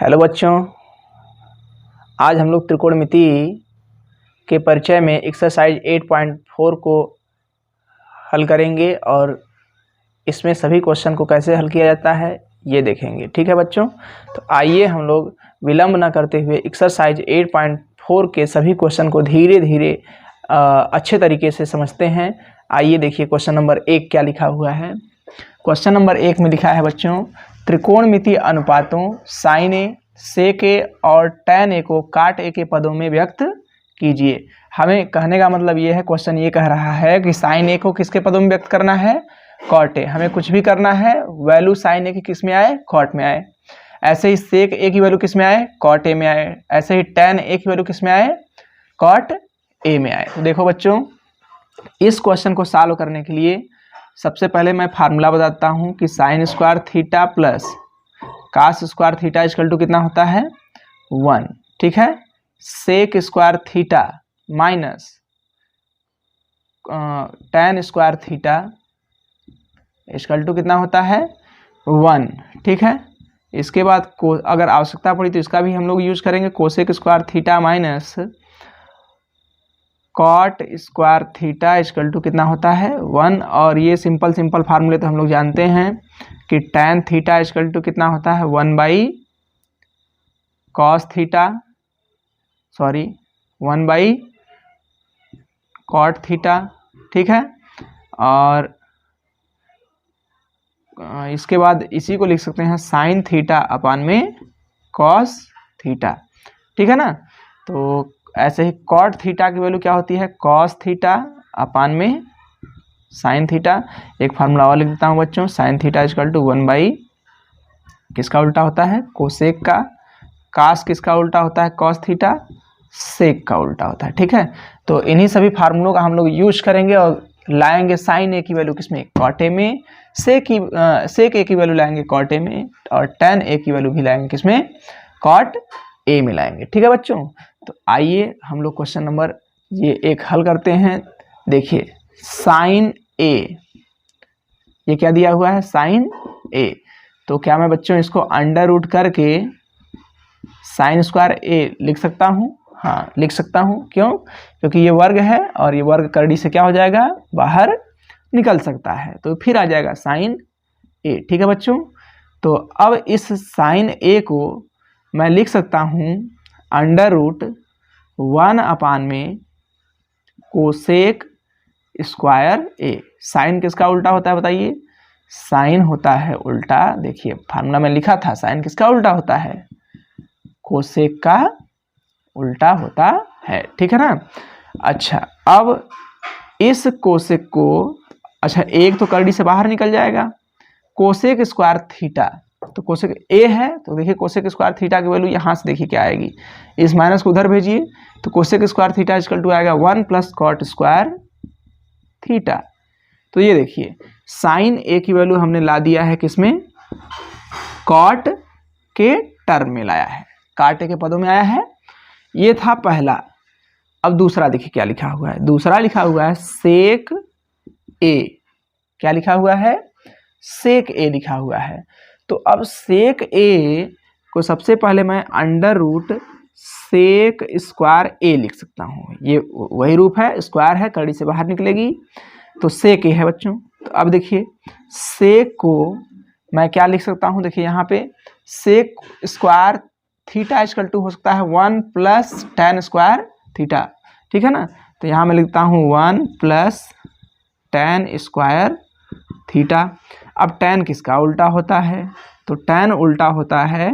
Hello बच्चों, आज हम लोग त्रिकोणमिति के परिचय में एक्सरसाइज 8.4 को हल करेंगे और इसमें सभी क्वेश्चन को कैसे हल किया जाता है ये देखेंगे। ठीक है बच्चों, तो आइए हम लोग विलंब न करते हुए एक्सरसाइज 8.4 के सभी क्वेश्चन को धीरे धीरे अच्छे तरीके से समझते हैं। आइए देखिए क्वेश्चन नंबर 1 क्या लिखा हुआ है। क्वेश्चन नंबर 1 में लिखा है बच्चों, त्रिकोणमितीय अनुपातों साइन ए, सेक ए और टैन ए को काट ए के पदों में व्यक्त कीजिए। हमें कहने का मतलब ये है, क्वेश्चन ये कह रहा है कि साइन ए को किसके पदों में व्यक्त करना है, कॉट ए। हमें कुछ भी करना है, वैल्यू साइन ए की किस में आए, कॉट में आए। ऐसे ही सेक ए की वैल्यू किस में आए, कॉट ए में आए। ऐसे ही टैन ए की वैल्यू किस में आए, कॉट ए में आए। तो देखो बच्चों, इस क्वेश्चन को सॉल्व करने के लिए सबसे पहले मैं फार्मूला बताता हूं कि sine square theta plus cos square theta equal to कितना होता है, 1। ठीक है, sec square theta minus tan square theta equal to कितना होता है, 1। ठीक है, इसके बाद को अगर आवश्यकता पड़ी तो इसका भी हम लोग यूज करेंगे, cosec square theta minus cot square theta equal to कितना होता है, 1। और ये सिंपल फार्मूले तो हम लोग जानते हैं कि टैन थीटा इक्वल टू कितना होता है, 1 by cos theta, 1 by cot theta. ठीक है, और इसके बाद इसी को लिख सकते हैं साइन थीटा अपान में कॉस थीटा। ठीक है ना, तो ऐसे ही कॉट थीटा की वैल्यू क्या होती है, कॉस थीटा अपान में साइन थीटा। एक फार्मूला और लिख देता हूँ बच्चों, sine theta equal to 1 by किसका उल्टा होता है, कोसेक का, कास किसका उल्टा होता है, कॉस थीटा, सेक का उल्टा होता है। ठीक है, तो इन्हीं सभी फार्मूलों का हम लोग यूज करेंगे और लाएंगे साइन ए की वैल्यू किसमें, कॉट ए में, सेक ए की वैल्यू लाएंगे कॉट ए में, और टैन ए की वैल्यू भी लाएंगे किसमें, कॉट ए में लाएंगे। ठीक है बच्चों, तो आइए हम लोग क्वेश्चन नंबर ये 1 हल करते हैं। देखिए साइन ए, ये क्या दिया हुआ है, साइन ए। तो क्या मैं बच्चों इसको अंडर रूट करके साइन स्क्वायर ए लिख सकता हूँ, हाँ लिख सकता हूँ। क्यों, क्योंकि ये वर्ग है और ये वर्ग करड़ी से क्या हो जाएगा, बाहर निकल सकता है, तो फिर आ जाएगा साइन ए। ठीक है बच्चों, तो अब इस साइन ए को मैं लिख सकता हूँ अंडर रूट 1 अपान में कोसेक स्क्वायर ए। साइन किसका उल्टा होता है बताइए, साइन होता है उल्टा, देखिए फार्मूला में लिखा था, साइन किसका उल्टा होता है, कोसेक का उल्टा होता है। ठीक है ना। अच्छा, अब इस कोसेक को, अच्छा एक तो करड़ी से बाहर निकल जाएगा, कोसेक स्क्वायर थीटा, तो कोसेक ए है, तो देखिए कोसेक स्क्वायर थीटा की वैल्यू यहाँ से देखिए क्या आएगी, इस माइनस को उधर भेजिए, तो cosec square theta equal to आएगा 1 प्लस कॉट स्क्वायर थीटा। तो ये देखिए साइन ए की वैल्यू हमने ला दिया है किसमें, कॉट के टर्म में लाया है, काट के पदों में आया है। ये था पहला। अब दूसरा देखिए क्या लिखा हुआ है, दूसरा लिखा हुआ है सेक ए। क्या लिखा हुआ है, सेक ए लिखा हुआ है। तो अब सेक ए को सबसे पहले मैं अंडर रूट सेक स्क्वायर ए लिख सकता हूँ। ये वही रूप है, स्क्वायर है, कड़ी से बाहर निकलेगी, तो सेक ए है बच्चों। तो अब देखिए सेक को मैं क्या लिख सकता हूँ, देखिए यहाँ पे sec square theta equal to हो सकता है 1 प्लस टैन स्क्वायर थीटा। ठीक है ना, तो यहाँ मैं लिखता हूँ 1 प्लस टैन स्क्वायर थीटा। अब टैन किसका उल्टा होता है, तो टैन उल्टा होता है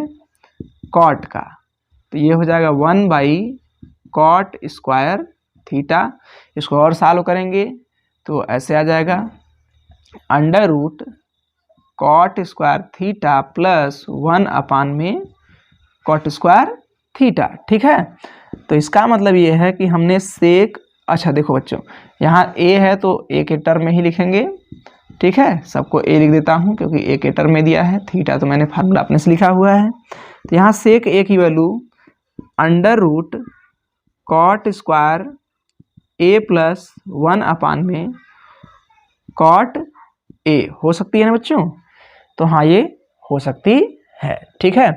कॉट का, तो ये हो जाएगा 1 बाई कॉट स्क्वायर थीटा। इसको और सॉल्व करेंगे तो ऐसे आ जाएगा under root cot square theta plus 1 upon में कॉट स्क्वायर थीटा। ठीक है, तो इसका मतलब ये है कि हमने सेक, अच्छा देखो बच्चों यहाँ ए है तो ए के टर्म में ही लिखेंगे। ठीक है, सबको ए लिख देता हूँ क्योंकि ए के टर्म में दिया है, थीटा तो मैंने फार्मूला अपने से लिखा हुआ है। तो यहाँ सेक ए की value under root cot square A plus 1 upon में कॉट ए हो सकती है ना बच्चों, तो हाँ ये हो सकती है। ठीक है,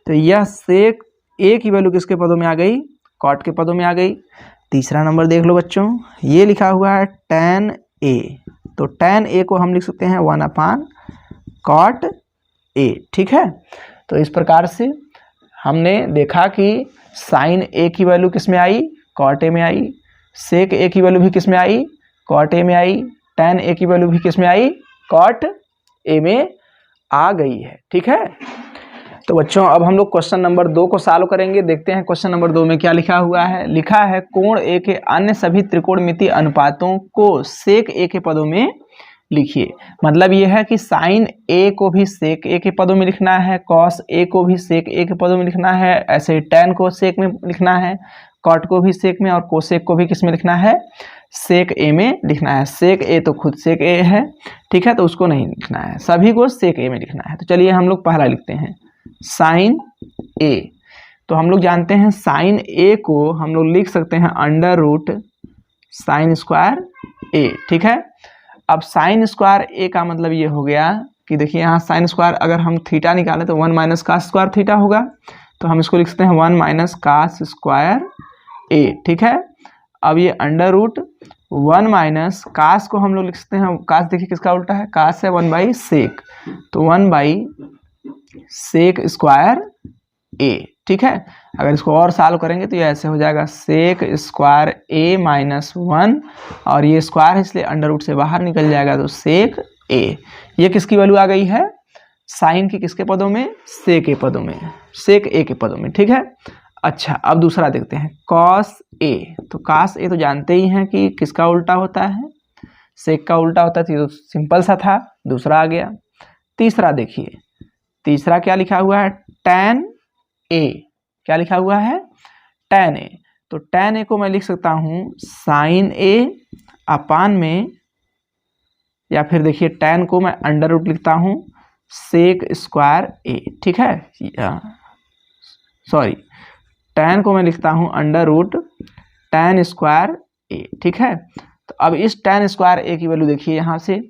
तो यह सेक ए की वैल्यू किसके पदों में आ गई, कॉट के पदों में आ गई। तीसरा नंबर देख लो बच्चों, ये लिखा हुआ है tan ए, तो tan ए को हम लिख सकते हैं 1/cot ए, ठीक है। तो इस प्रकार से हमने देखा कि साइन ए की वैल्यू किस में आई, कॉट ए में आई, सेक ए की वैल्यू भी किस में आई, कॉट ए में आई, tan ए की वैल्यू भी किस में आई, कॉट ए में आ गई है, ठीक है। तो बच्चों अब हम लोग क्वेश्चन नंबर 2 को सॉल्व करेंगे। देखते हैं क्वेश्चन नंबर 2 में क्या लिखा हुआ है। लिखा है कोण ए के अन्य सभी त्रिकोणमितीय अनुपातों को सेक ए के पदों में लिखिए। मतलब ये है कि साइन ए को भी सेक ए के पदों में लिखना है, कॉस ए को भी सेक ए के पदों में लिखना है, ऐसे tan को सेक में लिखना है, कॉट को भी सेक में और कोसेक को भी किस में लिखना है, सेक ए में लिखना है। सेक ए तो खुद सेक ए है, ठीक है, तो उसको नहीं लिखना है, सभी को सेक ए में लिखना है। तो चलिए हम लोग पहला लिखते हैं साइन ए। तो हम लोग जानते हैं साइन ए को हम लोग लिख सकते हैं अंडर रूट साइन स्क्वायर ए, ठीक है। अब साइन स्क्वायर ए का मतलब ये हो गया कि देखिए यहाँ साइन स्क्वायर अगर हम थीटा निकालें तो 1 माइनस कास स्क्वायर थीटा होगा, तो हम इसको लिख सकते हैं 1 माइनस कास स्क्वायर ए, ठीक है। अब ये अंडर रूट 1 माइनस कास को हम लोग लिख सकते हैं, कास देखिए किसका उल्टा है, कास है 1 सेक, तो 1 सेक स्क्वायर ए, ठीक है। अगर इसको और सॉल्व करेंगे तो ये ऐसे हो जाएगा सेक स्क्वायर ए माइनस 1, और ये स्क्वायर है इसलिए अंडर रूट से बाहर निकल जाएगा, तो सेक ए। ये किसकी वैल्यू आ गई है, साइन की किसके पदों में, सेक ए पदों में, सेक ए के पदों में, ठीक है। अच्छा अब दूसरा देखते हैं कॉस ए। तो कॉस ए तो जानते ही हैं कि किसका उल्टा होता है, सेक का उल्टा होता है, तो सिंपल सा था, दूसरा आ गया। तीसरा देखिए, तीसरा क्या लिखा हुआ है, tan ए, क्या लिखा हुआ है, tan ए। तो tan ए को मैं लिख सकता हूँ साइन ए अपान में, या फिर देखिए tan को मैं अंडर रूट लिखता हूँ सेक स्क्वायर ए, ठीक है, सॉरी tan को मैं लिखता हूँ अंडर रूट tan स्क्वायर ए, ठीक है। तो अब इस tan स्क्वायर ए की वैल्यू देखिए, यहाँ से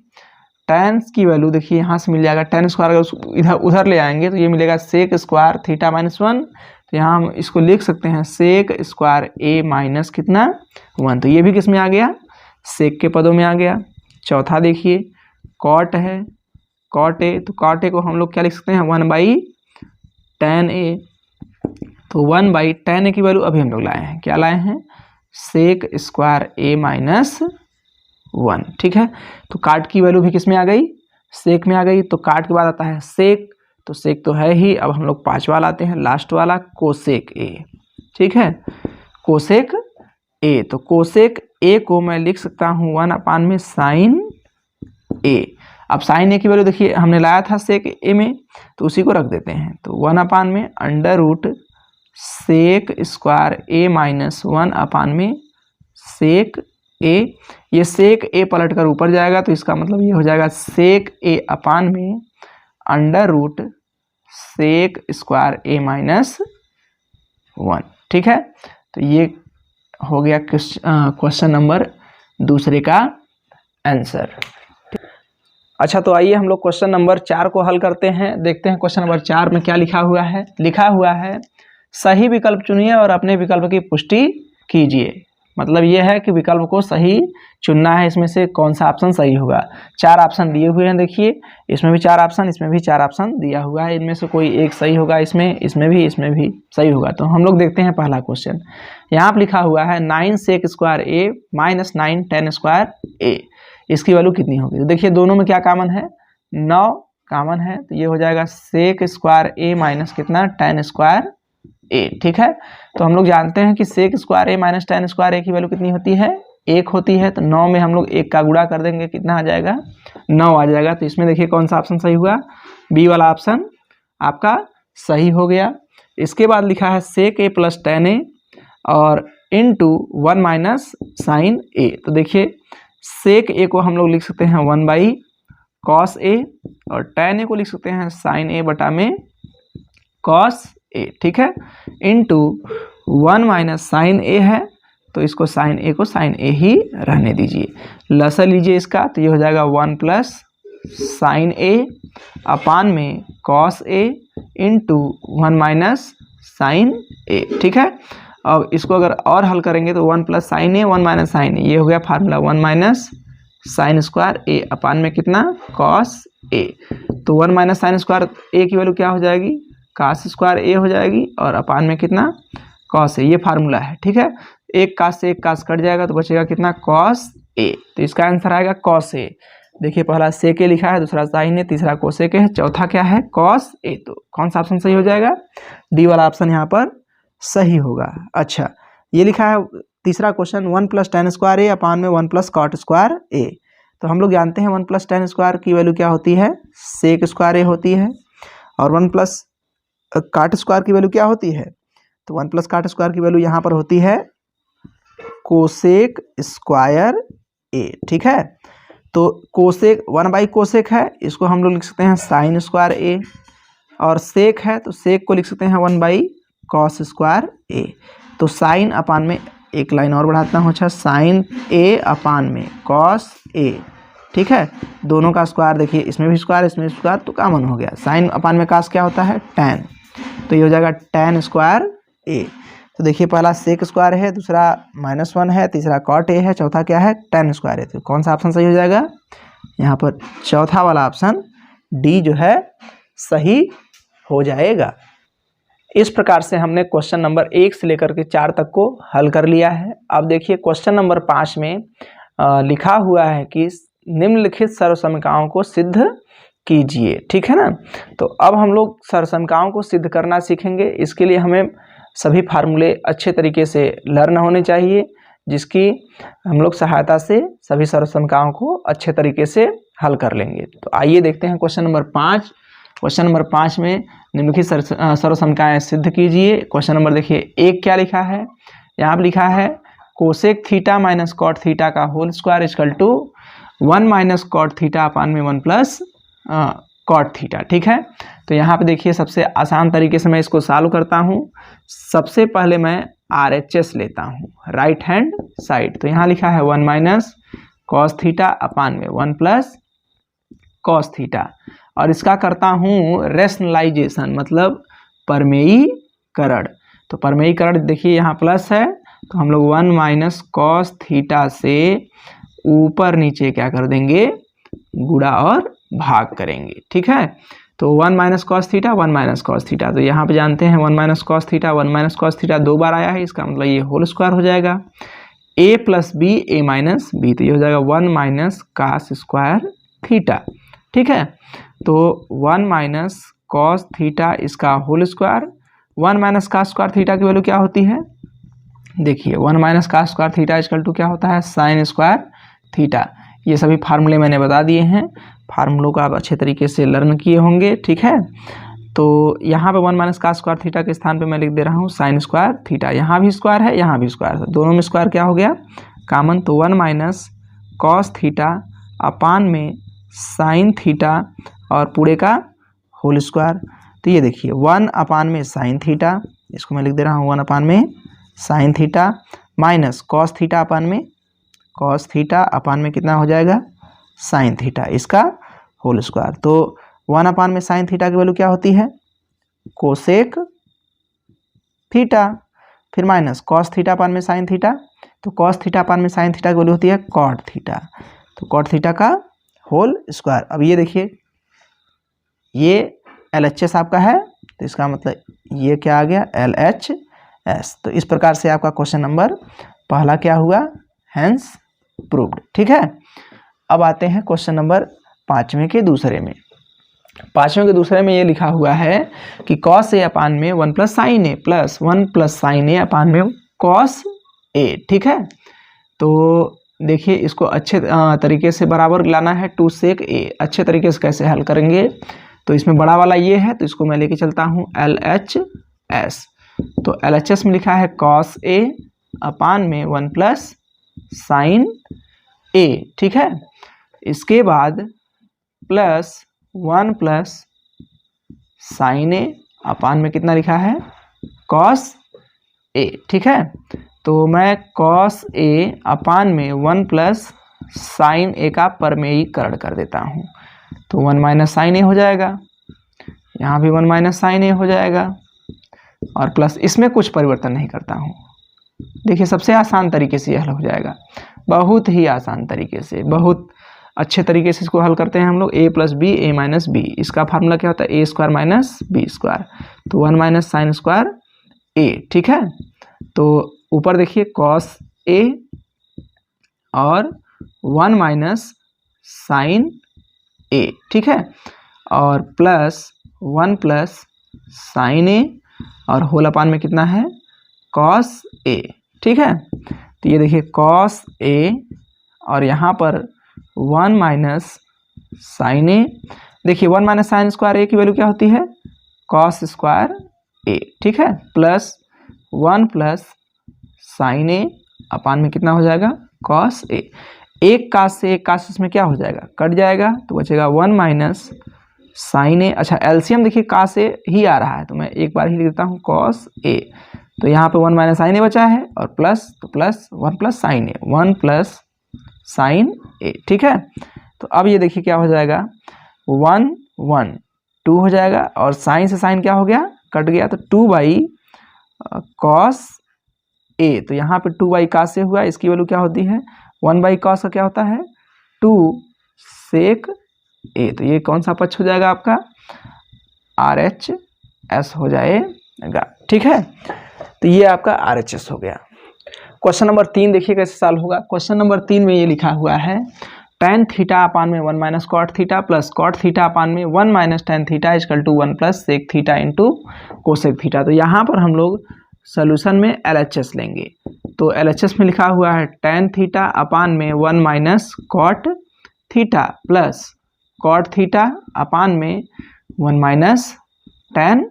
tan की वैल्यू देखिए यहाँ से मिल जाएगा, tan स्क्वायर अगर इधर उधर ले आएंगे तो ये मिलेगा सेक स्क्वायर थीटा माइनस 1, तो यहाँ हम इसको लिख सकते हैं सेक स्क्वायर ए माइनस कितना 1, तो ये भी किस में आ गया, सेक के पदों में आ गया। चौथा देखिए कॉट है, कॉट ए, तो कॉट ए को हम लोग क्या लिख सकते हैं 1/tan ए, तो 1/tan ए की वैल्यू अभी हम लोग लाए हैं, क्या लाए हैं, सेक स्क्वायर ए माइनस 1, ठीक है। तो काट की वैल्यू भी किस में आ गई, सेक में आ गई। तो काट के बाद आता है सेक, तो सेक तो है ही। अब हम लोग पांचवा लाते हैं, लास्ट वाला कोसेक ए, ठीक है, कोसेक ए। तो कोसेक ए को मैं लिख सकता हूँ 1 में साइन ए। अब साइन ए की वैल्यू देखिए हमने लाया था सेक ए में, तो उसी को रख देते हैं, तो 1 में अंडर रूट सेक स्क्वायर ए माइनस 1 में सेक ए। ये सेक ए पलट कर ऊपर जाएगा, तो इसका मतलब ये हो जाएगा सेक ए अपान में अंडर रूट सेक स्क्वायर ए माइनस 1, ठीक है। तो ये हो गया क्वेश्चन नंबर दूसरे का आंसर। अच्छा तो आइए हम लोग क्वेश्चन नंबर 4 को हल करते हैं। देखते हैं क्वेश्चन नंबर 4 में क्या लिखा हुआ है। लिखा हुआ है सही विकल्प चुनिए और अपने विकल्प की पुष्टि कीजिए। मतलब ये है कि विकल्प को सही चुनना है, इसमें से कौन सा ऑप्शन सही होगा। 4 ऑप्शन दिए हुए हैं, देखिए इसमें भी 4 ऑप्शन, इसमें भी 4 ऑप्शन दिया हुआ है, इनमें से कोई एक सही होगा, इसमें भी सही होगा। तो हम लोग देखते हैं पहला क्वेश्चन। यहाँ पर लिखा हुआ है 9 सेक स्क्वायर ए माइनस 9 tan स्क्वायर ए, इसकी वैल्यू कितनी होगी। तो देखिए दोनों में क्या कॉमन है, 9 कॉमन है, तो ये हो जाएगा सेक स्क्वायर ए माइनस कितना tan स्क्वायर ए, ठीक है। तो हम लोग जानते हैं कि सेक स्क्वायर ए माइनस tan स्क्वायर ए की वैल्यू कितनी होती है, 1 होती है। तो 9 में हम लोग 1 का गुणा कर देंगे, कितना आ जाएगा, 9 आ जाएगा। तो इसमें देखिए कौन सा ऑप्शन सही हुआ, बी वाला ऑप्शन आपका सही हो गया। इसके बाद लिखा है सेक ए प्लस tan ए और इनटू 1 माइनस साइन ए। तो देखिए सेक ए को हम लोग लिख सकते हैं 1/cos ए और tan ए को लिख सकते हैं साइन ए बटा में cos ए, ठीक है, इनटू 1 माइनस साइन ए है, तो इसको साइन ए ही रहने दीजिए। लसा लीजिए इसका, तो ये हो जाएगा 1 प्लस साइन ए अपान में cos A into 1 minus sign ए। ठीक है, अब इसको अगर और हल करेंगे तो 1 प्लस साइन ए 1 माइनस साइन ए, ये हो गया फार्मूला 1 माइनस साइन स्क्वायर ए अपान में कितना कॉस ए। तो 1 माइनस साइन स्क्वायर ए की वैल्यू क्या हो जाएगी, कास स्क्वायर ए हो जाएगी, और अपान में कितना कॉस ए, ये फार्मूला है। ठीक है, एक कास से एक कास कट जाएगा तो बचेगा कितना कॉस ए। तो इसका आंसर आएगा कॉस ए। देखिए पहला सेक ए लिखा है, दूसरा साइन ए, तीसरा कोसेक है, चौथा क्या है कॉस ए। तो कौन सा ऑप्शन सही हो जाएगा, डी वाला ऑप्शन यहाँ पर सही होगा। अच्छा, ये लिखा है तीसरा क्वेश्चन 1 प्लस टेन स्क्वायर ए अपान में 1 प्लस कॉट स्क्वायर ए। तो हम लोग जानते हैं 1 प्लस टेन स्क्वायर की वैल्यू क्या होती है, सेक स्क्वायर ए होती है, और 1 प्लस काट स्क्वायर की वैल्यू क्या होती है, तो 1 प्लस काट स्क्वायर की वैल्यू यहाँ पर होती है कोसेक स्क्वायर ए। ठीक है, तो कोसेक 1 बाई कोसेक है, इसको हम लोग लिख सकते हैं साइन स्क्वायर ए, और सेक है तो सेक को लिख सकते हैं 1 बाई कॉस स्क्वायर ए। तो साइन अपान में एक लाइन और बढ़ाता हूँ, अच्छा साइन ए अपान में कॉस ए। ठीक है, दोनों का स्क्वायर देखिए, इसमें भी स्क्वायर इसमें भी स्क्वायर तो कॉमन हो गया, साइन अपान में कास क्या होता है टैन, तो ये हो जाएगा टैन स्क्वायर ए। तो देखिए पहला सेक स्क्वायर है, दूसरा -1 है, तीसरा कॉट ए है, चौथा क्या है टैन स्क्वायर है। तो कौन सा ऑप्शन सही हो जाएगा, यहाँ पर चौथा वाला ऑप्शन डी जो है सही हो जाएगा। इस प्रकार से हमने क्वेश्चन नंबर 1 से लेकर के 4 तक को हल कर लिया है। अब देखिए क्वेश्चन नंबर 5 में लिखा हुआ है कि निम्नलिखित सर्वसमीकरणों को सिद्ध कीजिए। ठीक है ना, तो अब हम लोग सर्वसमीकरणों को सिद्ध करना सीखेंगे। इसके लिए हमें सभी फार्मूले अच्छे तरीके से लर्न होने चाहिए, जिसकी हम लोग सहायता से सभी सर्वसमीकरणों को अच्छे तरीके से हल कर लेंगे। तो आइए देखते हैं क्वेश्चन नंबर 5। क्वेश्चन नंबर 5 में निम्नलिखित सर्वसमीकरण सिद्ध कीजिए। क्वेश्चन नंबर देखिए 1 क्या लिखा है, यहाँ पर लिखा है cosec theta minus cot theta का whole square equal to 1 minus cot theta upon में 1 प्लस कॉट थीटा। ठीक है, तो यहाँ पे देखिए सबसे आसान तरीके से मैं इसको सॉल्व करता हूँ। सबसे पहले मैं RHS लेता हूँ, राइट हैंड साइड। तो यहाँ लिखा है 1 माइनस कॉस थीटा अपान में 1 प्लस कॉस थीटा, और इसका करता हूँ रेशनलाइजेशन, मतलब परमेयीकरण। तो परमेयीकरण देखिए यहाँ प्लस है, तो हम लोग 1 माइनस कॉस थीटा से ऊपर नीचे क्या कर देंगे, गुणा और भाग करेंगे। ठीक है, तो 1 minus cos theta 1 minus cos theta, तो यहाँ पे जानते हैं 1 minus cos theta 1 minus cos theta 2 बार आया है, इसका मतलब ये होल स्क्वायर हो जाएगा। a plus B A minus B, तो ये हो जाएगा 1 माइनस कास स्क्वायर थीटा। ठीक है, तो 1 माइनस कॉस थीटा इसका whole square, 1 minus cos square theta की वैल्यू क्या होती है, देखिए 1 minus cos square theta equal to क्या होता है साइन स्क्वायर थीटा। ये सभी फार्मूले मैंने बता दिए हैं, फार्मूलों को आप अच्छे तरीके से लर्न किए होंगे। ठीक है, तो यहाँ पे 1 माइनस कास स्क्वायर थीटा के स्थान पे मैं लिख दे रहा हूँ साइन स्क्वायर थीटा। यहाँ भी स्क्वायर है, यहाँ भी स्क्वायर है, दोनों में स्क्वायर क्या हो गया कॉमन, तो 1 माइनस कॉस थीटा अपान में साइन थीटा और पूरे का होल स्क्वायर। तो ये देखिए 1 अपान में साइन थीटा, इसको मैं लिख दे रहा हूँ 1 अपान में sine theta, minus cos theta upon में कॉस थीटा अपान में कितना हो जाएगा साइन थीटा, इसका होल स्क्वायर। तो 1 अपान में साइन थीटा की वैल्यू क्या होती है कोसेक थीटा, फिर माइनस कॉस थीटा अपान में साइन थीटा, तो कॉस थीटा अपान में साइन थीटा की वैल्यू होती है कॉट थीटा, तो कॉट थीटा का होल स्क्वायर। अब ये देखिए ये LHS आपका है, तो इसका मतलब ये क्या आ गया LHS। तो इस प्रकार से आपका क्वेश्चन नंबर पहला क्या हुआ हैंस प्रूव्ड। ठीक है, अब आते हैं क्वेश्चन नंबर 5वें के दूसरे में। 5वें के दूसरे में ये लिखा हुआ है कि कॉस ए अपान में 1 प्लस साइन ए प्लस 1 प्लस साइन ए अपान में कॉस ए। ठीक है, तो देखिए इसको अच्छे तरीके से बराबर लाना है 2 सेक ए। अच्छे तरीके से कैसे हल करेंगे, तो इसमें बड़ा वाला ये है, तो इसको मैं लेके चलता हूँ LHS। तो LHS में लिखा है कॉस ए अपान में 1 प्लस साइन ए। ठीक है, इसके बाद प्लस 1 प्लस साइन ए अपान में कितना लिखा है कॉस ए। ठीक है, तो मैं कॉस ए अपान में 1 प्लस साइन ए का परमेयीकरण कर देता हूँ। तो 1 माइनस साइन ए हो जाएगा, यहाँ भी 1 माइनस साइन ए हो जाएगा, और प्लस इसमें कुछ परिवर्तन नहीं करता हूँ। देखिए सबसे आसान तरीके से यह हल हो जाएगा, बहुत ही आसान तरीके से, बहुत अच्छे तरीके से इसको हल करते हैं हम लोग। a plus B A minus B, इसका फार्मूला क्या होता है A square minus B square, तो 1 माइनस साइन स्क्वायर ए। ठीक है, तो ऊपर देखिए कॉस ए और 1 माइनस साइन ए, ठीक है, और प्लस 1 प्लस साइन ए और होल अपान में कितना है कॉस ए। ठीक है, तो ये देखिए कॉस ए और यहाँ पर 1 माइनस साइन ए। देखिए 1 माइनस साइन स्क्वायर ए की वैल्यू क्या होती है कॉस स्क्वायर ए। ठीक है, प्लस 1 प्लस साइन ए अपान में कितना हो जाएगा कॉस ए। एक काश से एक काश इसमें क्या हो जाएगा कट जाएगा, तो बचेगा 1 माइनस साइन ए। अच्छा एलसीएम देखिए काश से ही आ रहा है, तो मैं एक बार ही लिख देता हूँ कॉस ए, तो यहाँ पे 1 माइनस साइन ए बचा है और प्लस, तो प्लस 1 प्लस साइन ए, 1 प्लस साइन ए। ठीक है, तो अब ये देखिए क्या हो जाएगा 1 1 2 हो जाएगा, और साइन से साइन क्या हो गया कट गया, तो 2 बाई कॉस ए, तो यहाँ पे 2 बाई काश से हुआ, इसकी वैल्यू क्या होती है 1 बाई कॉस का क्या होता है 2 सेक ए, तो ये कौन सा पक्ष हो जाएगा आपका RHS हो जाएगा। ठीक है, तो ये आपका RHS हो गया। क्वेश्चन नंबर 3 देखिए कैसे सॉल्व होगा। क्वेश्चन नंबर 3 में ये लिखा हुआ है tan थीटा अपान में 1 minus cot theta plus cot theta upon में 1 minus tan theta equal to 1 plus sec theta into cosec theta. तो यहाँ पर हम लोग सोल्यूशन में LHS लेंगे, तो LHS में लिखा हुआ है tan थीटा अपान में 1 minus cot theta plus cot theta upon में 1 माइनस tan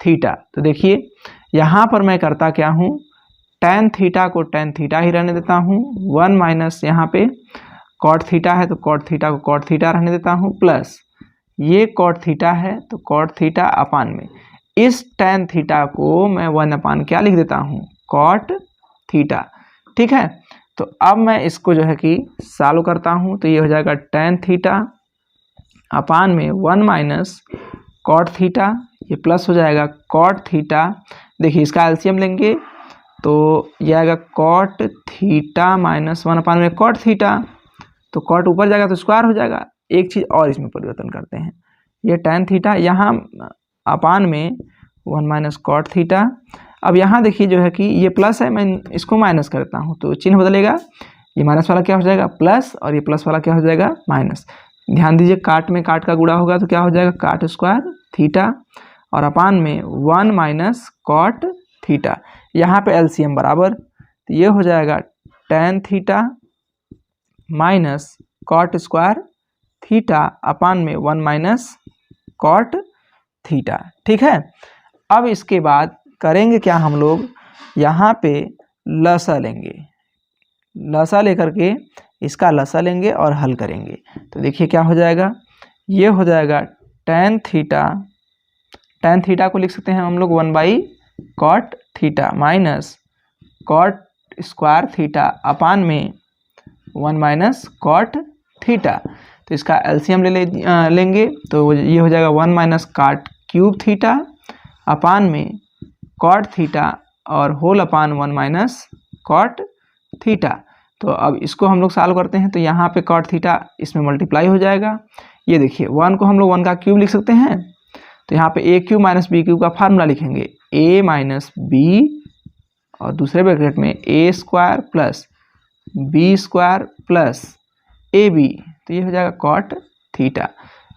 थीटा। तो देखिए यहाँ पर मैं करता क्या हूँ tan थीटा को tan थीटा ही रहने देता हूँ, 1 माइनस यहाँ पे कॉट थीटा है तो कॉट थीटा को कॉट थीटा रहने देता हूँ, प्लस ये कॉट थीटा है तो कॉट थीटा अपान में इस tan थीटा को मैं 1 अपान क्या लिख देता हूँ कॉट थीटा। ठीक है, तो अब मैं इसको जो है कि सॉल्व करता हूँ, तो ये हो जाएगा tan थीटा अपान में 1 माइनस कॉट थीटा, ये प्लस हो जाएगा कॉट थीटा। देखिए इसका एलसीएम लेंगे तो ये आएगा कॉट थीटा माइनस 1 अपान में कॉट थीटा, तो कॉट ऊपर जाएगा तो स्क्वायर हो जाएगा। एक चीज़ और इसमें परिवर्तन करते हैं, ये tan थीटा यहाँ अपान में 1 माइनस कॉट थीटा। अब यहाँ देखिए जो है कि ये प्लस है, मैं इसको माइनस करता हूँ तो चिन्ह बदलेगा, ये माइनस वाला क्या हो जाएगा प्लस और ये प्लस वाला क्या हो जाएगा माइनस। ध्यान दीजिए काट में काट का गुणा होगा तो क्या हो जाएगा काट स्क्वायर थीटा और अपान में 1 माइनस कॉट थीटा। यहाँ पे एलसीएम बराबर, तो ये हो जाएगा tan theta minus cot square theta upon में 1 माइनस कॉट थीटा। ठीक है, अब इसके बाद करेंगे क्या हम लोग यहाँ पे लसा लेंगे, लसा लेकर के इसका लसा लेंगे और हल करेंगे। तो देखिए क्या हो जाएगा, ये हो जाएगा tan थीटा को लिख सकते हैं हम लोग 1 by cot theta minus cot square theta upon में 1 माइनस कॉट थीटा। तो इसका एलसीएम लेंगे तो ये हो जाएगा 1 minus cot cube theta upon में कॉट थीटा और whole upon 1 minus cot theta. तो अब इसको हम लोग सॉल्व करते हैं, तो यहाँ पे कॉट थीटा इसमें मल्टीप्लाई हो जाएगा। ये देखिए 1 को हम लोग 1 का क्यूब लिख सकते हैं, तो यहाँ पे A cube minus B cube का फार्मूला लिखेंगे ए माइनस बी और दूसरे ब्रैकेट में A square plus B square plus A B, तो ये हो जाएगा कॉट थीटा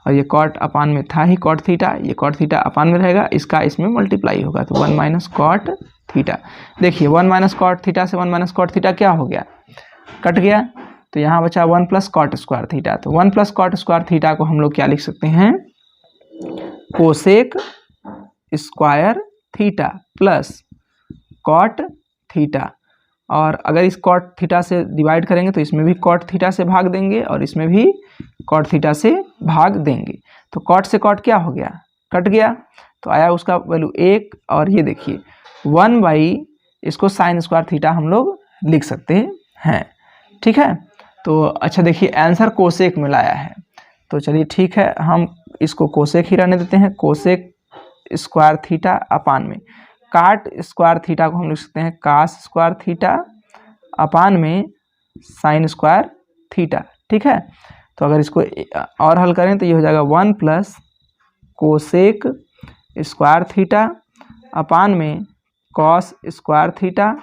और ये कॉट अपान में था ही कॉट थीटा, ये कॉट थीटा अपान में रहेगा, इसका इसमें मल्टीप्लाई होगा तो 1 माइनस कॉट थीटा। देखिए 1 माइनस कॉट थीटा से 1 माइनस कॉट थीटा क्या हो गया कट गया, तो यहाँ बचा 1 प्लस कॉट स्क्वायर थीटा। तो 1 प्लस कॉट स्क्वायर थीटा को हम लोग क्या लिख सकते हैं cosec square theta plus cot theta, और अगर इस कॉट थीटा से डिवाइड करेंगे तो इसमें भी कॉट थीटा से भाग देंगे और इसमें भी कॉट थीटा से भाग देंगे, तो कॉट से कॉट क्या हो गया कट गया, तो आया उसका वैल्यू 1। और ये देखिए 1 बाई इसको साइन स्क्वायर थीटा हम लोग लिख सकते हैं। ठीक है, तो अच्छा देखिए आंसर कोसेक में लाया है, तो चलिए ठीक है, हम इसको कोसेक ही रहने देते हैं। कोसेक स्क्वायर थीटा अपान में काट स्क्वायर थीटा को हम लिख सकते हैं कास स्क्वायर थीटा अपान में साइन स्क्वायर थीटा। ठीक है, तो अगर इसको और हल करें तो ये हो जाएगा 1 plus cosec square theta upon में कॉस स्क्वायर थीटा,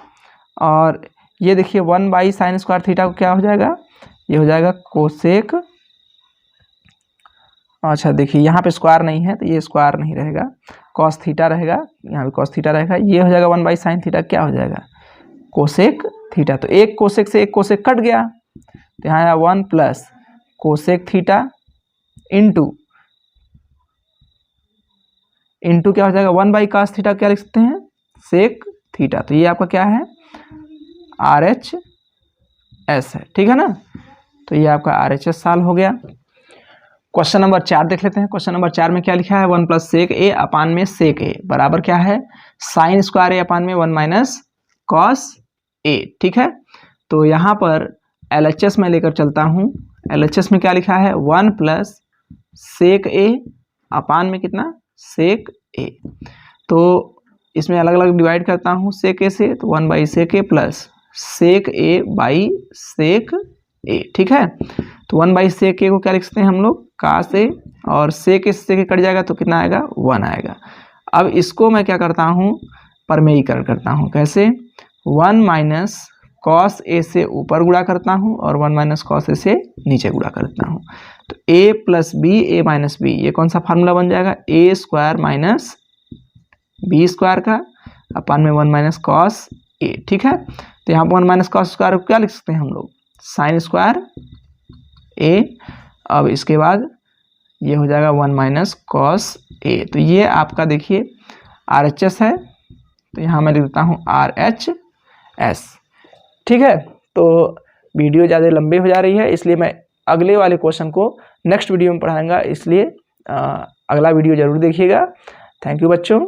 और ये देखिए 1 बाई साइन स्क्वायर थीटा को क्या हो जाएगा, ये हो जाएगा कोसेक, अच्छा देखिए यहाँ पे स्क्वायर नहीं है तो ये स्क्वायर नहीं रहेगा, कॉस थीटा रहेगा, यहाँ पे कॉस थीटा रहेगा, ये हो जाएगा 1 बाई साइन थीटा क्या हो जाएगा कोसेक थीटा। तो एक कोसेक से एक कोसेक कट गया, तो यहाँ आया 1 प्लस कोसेक थीटा इंटू क्या हो जाएगा 1 बाई कास थीटा क्या लिख सकते हैं सेक थीटा। तो ये आपका क्या है RHS है। ठीक है ना, तो ये आपका RHS साल हो गया। क्वेश्चन नंबर 4 देख लेते हैं। क्वेश्चन नंबर 4 में क्या लिखा है 1 प्लस सेक ए अपान में सेक ए बराबर क्या है साइन स्क्वायर ए अपान में 1 माइनस कॉस ए। ठीक है, तो यहाँ पर LHS में लेकर चलता हूँ। LHS में क्या लिखा है 1 प्लस सेक ए अपान में कितना सेक ए, तो इसमें अलग अलग डिवाइड करता हूँ सेक ए से, तो 1 by sec A plus sec A by sec A. ठीक है, तो 1 बाई सेक ए को क्या लिख सकते हैं हम लोग कास ए, और सेक ए से कट जाएगा तो कितना आएगा 1 आएगा। अब इसको मैं क्या करता हूँ परमेयीकरण करता हूँ, कैसे 1 माइनस कॉस ए से ऊपर गुणा करता हूँ और 1 माइनस कॉस ए से नीचे गुणा करता हूँ। तो a plus B A minus B, ये कौन सा फार्मूला बन जाएगा A square minus B square का अपान में 1 माइनस कॉस ए। ठीक है, तो यहाँ पर 1 माइनस कॉस स्क्वायर को क्या लिख सकते हैं हम लोग साइन स्क्वायर ए। अब इसके बाद ये हो जाएगा 1 माइनस कॉस ए। तो ये आपका देखिए RHS है, तो यहाँ मैं लिख देता हूँ RHS। ठीक है, तो वीडियो ज़्यादा लंबी हो जा रही है, इसलिए मैं अगले वाले क्वेश्चन को नेक्स्ट वीडियो में पढ़ाऊंगा, इसलिए अगला वीडियो ज़रूर देखिएगा। थैंक यू बच्चों।